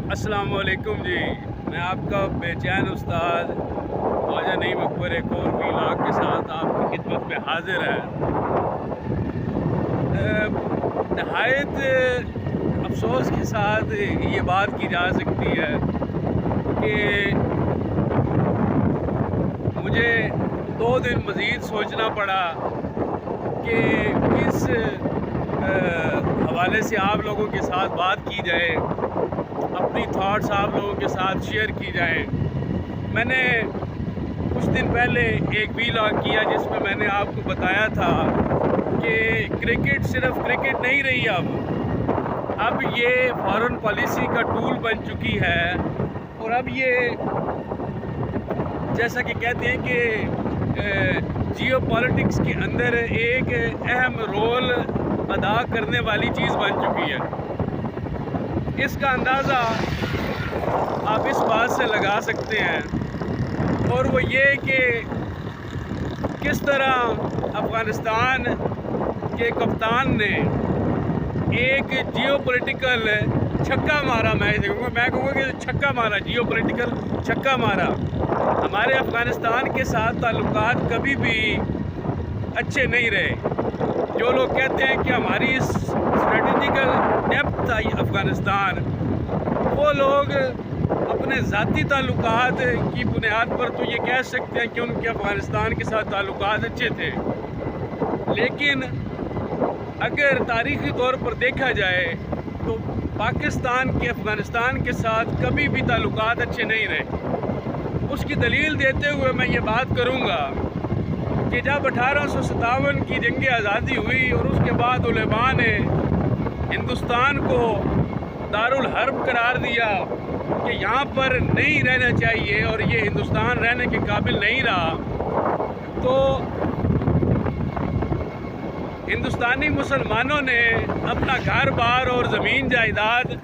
السلام علیکم جی، میں آپ کا بے چین استاد خواجہ نعیم اکبر ایک اور ویلاگ کے ساتھ آپ کی خدمت میں حاضر ہے۔ نہایت افسوس کے ساتھ یہ بات کی جا سکتی ہے کہ مجھے 2 دن مزید سوچنا پڑا کہ کس حوالے سے آپ لوگوں کے ساتھ بات کی جائے، اپنی تھاٹس آپ لوگوں کے ساتھ شیئر کی جائیں۔ میں نے کچھ دن پہلے ایک ویلاگ کیا جس میں میں نے آپ کو بتایا تھا کہ کرکٹ صرف کرکٹ نہیں رہی، اب یہ فارن پالیسی کا ٹول بن چکی ہے، اور اب یہ جیسا کہ کہتے ہیں کہ جیو پالیٹکس کے اندر ایک اہم رول ادا کرنے والی چیز بن چکی ہے۔ اس کا اندازہ آپ اس بات سے لگا سکتے ہیں، اور وہ یہ کہ کس طرح افغانستان کے کپتان نے ایک جیو پولیٹیکل چھکا مارا، میں کہوں گا کہ چھکا مارا، جیو پولیٹیکل چھکا مارا۔ ہمارے افغانستان کے ساتھ تعلقات کبھی بھی اچھے نہیں رہے۔ جو لوگ کہتے ہیں کہ ہماری اسٹریٹجیکل ڈیپتھ آئی افغانستان، وہ لوگ اپنے ذاتی تعلقات کی بنیاد پر تو یہ کہہ سکتے ہیں کہ ان کے افغانستان کے ساتھ تعلقات اچھے تھے، لیکن اگر تاریخی طور پر دیکھا جائے تو پاکستان کے افغانستان کے ساتھ کبھی بھی تعلقات اچھے نہیں رہے۔ اس کی دلیل دیتے ہوئے میں یہ بات کروں گا کہ جب 1857 کی جنگ آزادی ہوئی اور اس کے بعد علماء نے ہندوستان کو دارالحرب قرار دیا کہ یہاں پر نہیں رہنا چاہیے اور یہ ہندوستان رہنے کے قابل نہیں رہا، تو ہندوستانی مسلمانوں نے اپنا گھر بار اور زمین جائیداد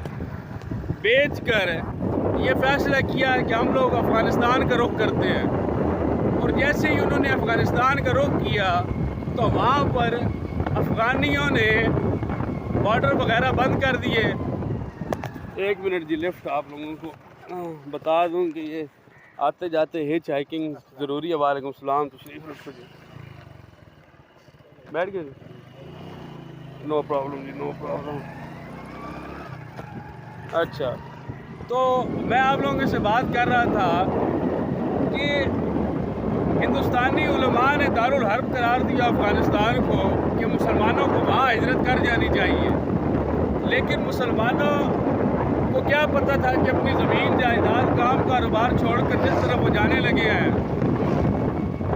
بیچ کر یہ فیصلہ کیا کہ ہم لوگ افغانستان کا رخ کرتے ہیں، اور جیسے ہی انہوں نے افغانستان کا رخ کیا تو وہاں پر افغانیوں نے بارڈر وغیرہ بند کر دیے۔ ایک منٹ جی، لفٹ آپ لوگوں کو بتا دوں کہ یہ آتے جاتے ہچ ہائکنگ ضروری ہے۔ وعلیکم السلام، تشریف رکھو جی، بیٹھ گئے جی، نو پرابلم جی، نو پرابلم۔ اچھا، تو میں آپ لوگوں سے بات کر رہا تھا کہ ہندوستانی علماء نے دارالحرب قرار دیا افغانستان کو کہ مسلمانوں کو وہاں ہجرت کر جانی چاہیے، لیکن مسلمانوں کو کیا پتہ تھا کہ اپنی زمین جائیداد کام کاروبار چھوڑ کر جس طرح وہ جانے لگے ہیں،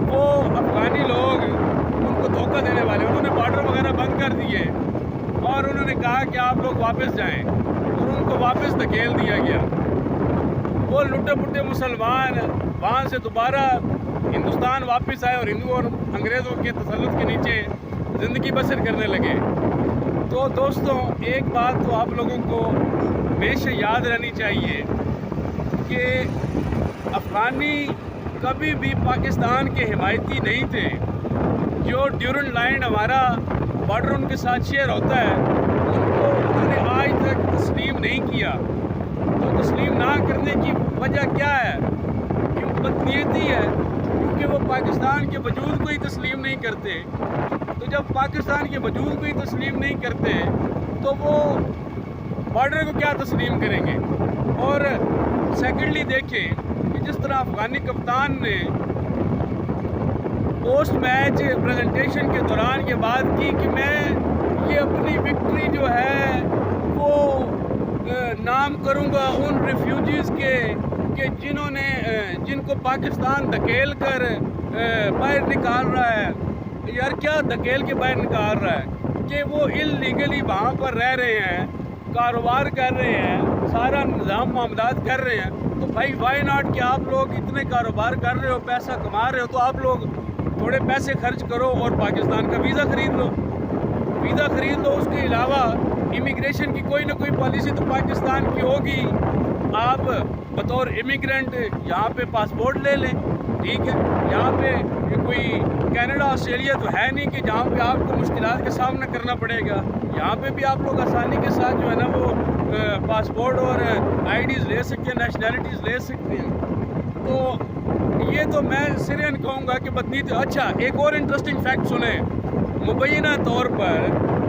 وہ افغانی لوگ ان کو دھوکہ دینے والے، انہوں نے بارڈر وغیرہ بند کر دیے اور انہوں نے کہا کہ آپ لوگ واپس جائیں، اور ان کو واپس دھکیل دیا گیا۔ وہ لٹے پٹے مسلمان وہاں سے دوبارہ ہندوستان واپس آئے اور ہندو اور انگریزوں کے تسلط کے نیچے زندگی بسر کرنے لگے۔ تو دوستوں، ایک بات تو آپ لوگوں کو ہمیشہ یاد رہنی چاہیے کہ افغانی کبھی بھی پاکستان کے حمایتی نہیں تھے۔ جو ڈیورنڈ لائن ہمارا بارڈر ان کے ساتھ شیئر ہوتا ہے، ان کو انہوں نے آج تک تسلیم نہیں کیا۔ تو تسلیم نہ کرنے کی وجہ کیا ہے؟ کیوں بدنیتی ہے، کیونکہ وہ پاکستان کے وجود کو ہی تسلیم نہیں کرتے۔ تو جب پاکستان کے وجود کو ہی تسلیم نہیں کرتے تو وہ بارڈر کو کیا تسلیم کریں گے؟ اور سیکنڈلی دیکھیں کہ جس طرح افغانی کپتان نے پوسٹ میچ پریزنٹیشن کے دوران یہ بات کی کہ میں یہ اپنی وکٹری جو ہے وہ نام کروں گا ان ریفیوجیز کے کہ جن کو پاکستان دھکیل کر باہر نکال رہا ہے۔ یار کیا دھکیل کے باہر نکال رہا ہے؟ کہ وہ اللیگلی وہاں پر رہ رہے ہیں، کاروبار کر رہے ہیں، سارا نظام معاملات کر رہے ہیں۔ تو بھائی وائی ناٹ کہ آپ لوگ اتنے کاروبار کر رہے ہو، پیسہ کما رہے ہو، تو آپ لوگ تھوڑے پیسے خرچ کرو اور پاکستان کا ویزا خرید لو۔ ویزا خرید لو، اس کے علاوہ امیگریشن کی کوئی نہ کوئی پالیسی تو پاکستان کی ہوگی۔ آپ بطور امیگرنٹ یہاں پہ پاسپورٹ لے لیں، ٹھیک ہے؟ یہاں پہ کوئی کینیڈا آسٹریلیا تو ہے نہیں کہ جہاں پہ آپ کو مشکلات کا سامنا کرنا پڑے گا۔ यहाँ पे भी आप लोग आसानी के साथ जो है ना वो पासपोर्ट और आईडीज़ ले सकते हैं, नेशनैलिटीज़ ले सकते हैं। तो ये तो मैं सिरियन कहूँगा कि बदनीत। अच्छा, एक और इंटरेस्टिंग फैक्ट सुने, मुबैना तौर पर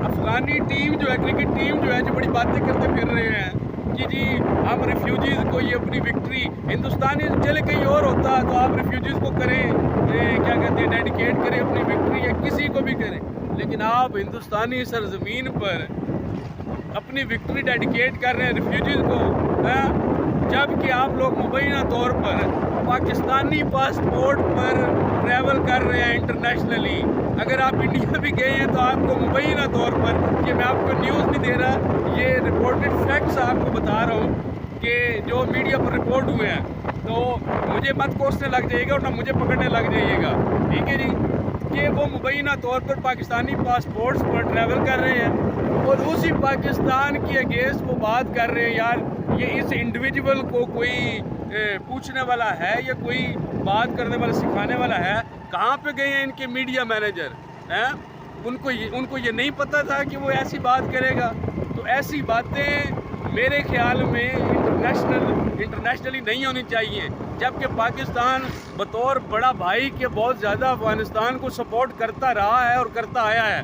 अफ़गानी टीम जो है, क्रिकेट टीम जो है, जो बड़ी बातें करते फिर रहे हैं कि जी हम रिफ्यूजीज़ को ये अपनी विक्ट्री, हिंदुस्तानी चले कहीं और होता तो आप रिफ्यूजीज़ को करें, क्या कहते हैं, डेडिकेट करें अपनी विक्ट्री, या किसी को भी करें, लेकिन आप हिंदुस्तानी सरज़मीन पर अपनी विक्ट्री डेडिकेट कर रहे हैं रिफ्यूजीज़ को, जबकि आप लोग मुबैना तौर पर पाकिस्तानी पासपोर्ट पर ट्रैवल कर रहे हैं इंटरनेशनली। अगर आप इंडिया भी गए हैं तो आपको मुबैना तौर पर, ये मैं आपको न्यूज़ नहीं दे रहा, ये रिपोर्टेड फैक्ट्स आपको बता रहा हूँ कि जो मीडिया पर रिपोर्ट हुए हैं, तो मुझे मत कोसने लग जाइएगा और ना मुझे पकड़ने लग जाइएगा, ठीक है जी, कि वो मुबैना तौर पर पाकिस्तानी पासपोर्ट्स पर ट्रैवल कर रहे हैं और उसी पाकिस्तान की अगेंस्ट वो बात कर रहे हैं। यार ये इस इंडिविजुअल को कोई पूछने वाला है या कोई बात करने वाला, सिखाने वाला है? कहाँ पे गए हैं इनके मीडिया मैनेजर हैं? उनको ये नहीं पता था कि वो ऐसी बात करेगा? तो ऐसी बातें मेरे ख्याल में इंटरनेशनली नहीं होनी चाहिए, जबकि पाकिस्तान बतौर बड़ा भाई के बहुत ज़्यादा अफ़गानिस्तान को सपोर्ट करता रहा है और करता आया है।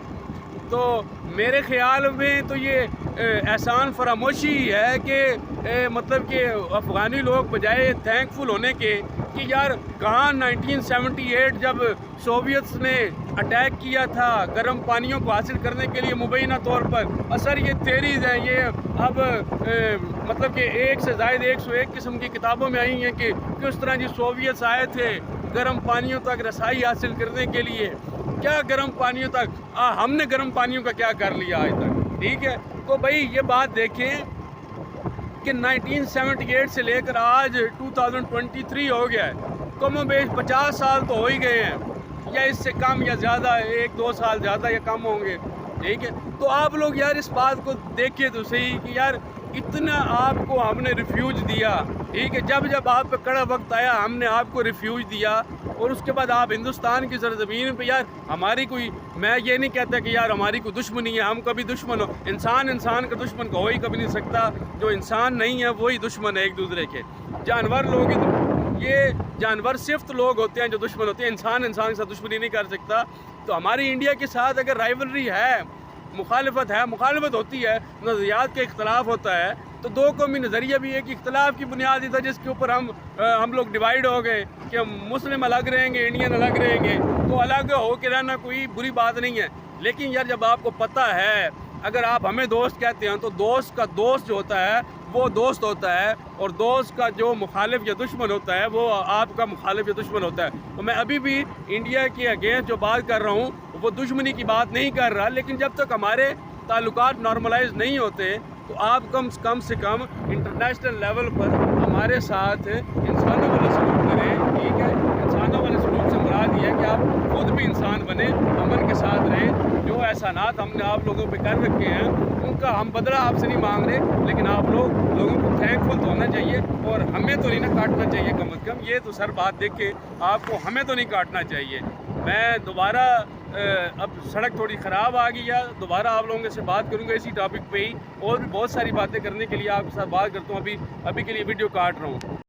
तो मेरे ख़्याल में तो ये एहसान फरामोशी है कि मतलब कि अफ़गानी लोग बजाय थैंकफुल होने के कि यार कहाँ 1978 जब सोवियट्स ने अटैक किया था गर्म पानियों को हासिल करने के लिए मुबैना तौर पर, सर ये थेरीज़ हैं, ये अब मतलब कि एक से ज़ायद 101 किस्म की किताबों में आई हैं कि किस तरह जी सोवियट्स आए थे गर्म पानियों तक रसाई हासिल करने के लिए। क्या गर्म पानियों तक, हमने गर्म पानियों का क्या कर लिया आज तक, ठीक है? तो भाई ये बात देखें कि 1978 से लेकर आज 2023 हो गया है, कम बेश 50 साल तो हो ही गए हैं, या इससे कम या ज़्यादा, 1-2 साल ज़्यादा या कम होंगे, ठीक है? तो आप लोग यार इस बात को देखिए तो सही कि यार इतना आपको हमने रिफ्यूज दिया, ठीक है, जब आप पे कड़ा वक्त आया हमने आपको रिफ्यूज दिया, और उसके बाद आप हिंदुस्तान की सरजमीन पे यार हमारी कोई, मैं ये नहीं कहता कि यार हमारी कोई दुश्मनी है, हम कभी दुश्मन हो, इंसान का दुश्मन हो ही कभी नहीं सकता, जो इंसान नहीं है वही दुश्मन है एक दूसरे के। जानवर लोग, ये जानवर सिर्फ लोग होते हैं जो दुश्मन होते हैं, इंसान के साथ दुश्मनी नहीं कर सकता। तो हमारी इंडिया के साथ अगर राइवलरी है, मुखालफत होती है, नज़रियात का इख्तलाफ होता है, तो दो कौमी नज़रिया भी एक इख्तलाफ की बुनियाद ही था जिसके ऊपर हम लोग डिवाइड हो गए कि मुस्लिम अलग रहेंगे, इंडियन अलग रहेंगे। तो अलग हो के रहना कोई बुरी बात नहीं है, लेकिन यार जब आपको पता है, अगर आप हमें दोस्त कहते हैं तो दोस्त का दोस्त जो होता है वो दोस्त होता है, और दोस्त का जो मुखालिफ या दुश्मन होता है वो आपका मुखालिफ या दुश्मन होता है। तो मैं अभी भी इंडिया के अगेंस्ट जो बात कर रहा हूँ वो दुश्मनी की बात नहीं कर रहा, लेकिन जब तक हमारे ताल्लुकात नॉर्मलाइज नहीं होते तो आप कम से कम इंटरनेशनल लेवल पर हमारे साथ इंसानों वाला सलूक करें, ठीक है? इंसानों वाले सलूक से मुराद ये है कि आप खुद भी इंसान बने, अमन के साथ रहें। जो एहसानात हमने आप लोगों पे कर रखे हैं उनका हम बदला आपसे नहीं मांग रहे, लेकिन आप लोगों को थैंकफुल तो होना चाहिए, और हमें तो नहीं ना काटना चाहिए कम से कम। ये तो सर बात देख के आपको हमें तो नहीं काटना चाहिए। मैं दोबारा अब सड़क थोड़ी ख़राब आ गई है, दोबारा आप लोगों से बात करूंगा इसी टॉपिक पे ही, और भी बहुत सारी बातें करने के लिए आपके साथ बात करता हूँ। अभी के लिए वीडियो काट रहा हूँ।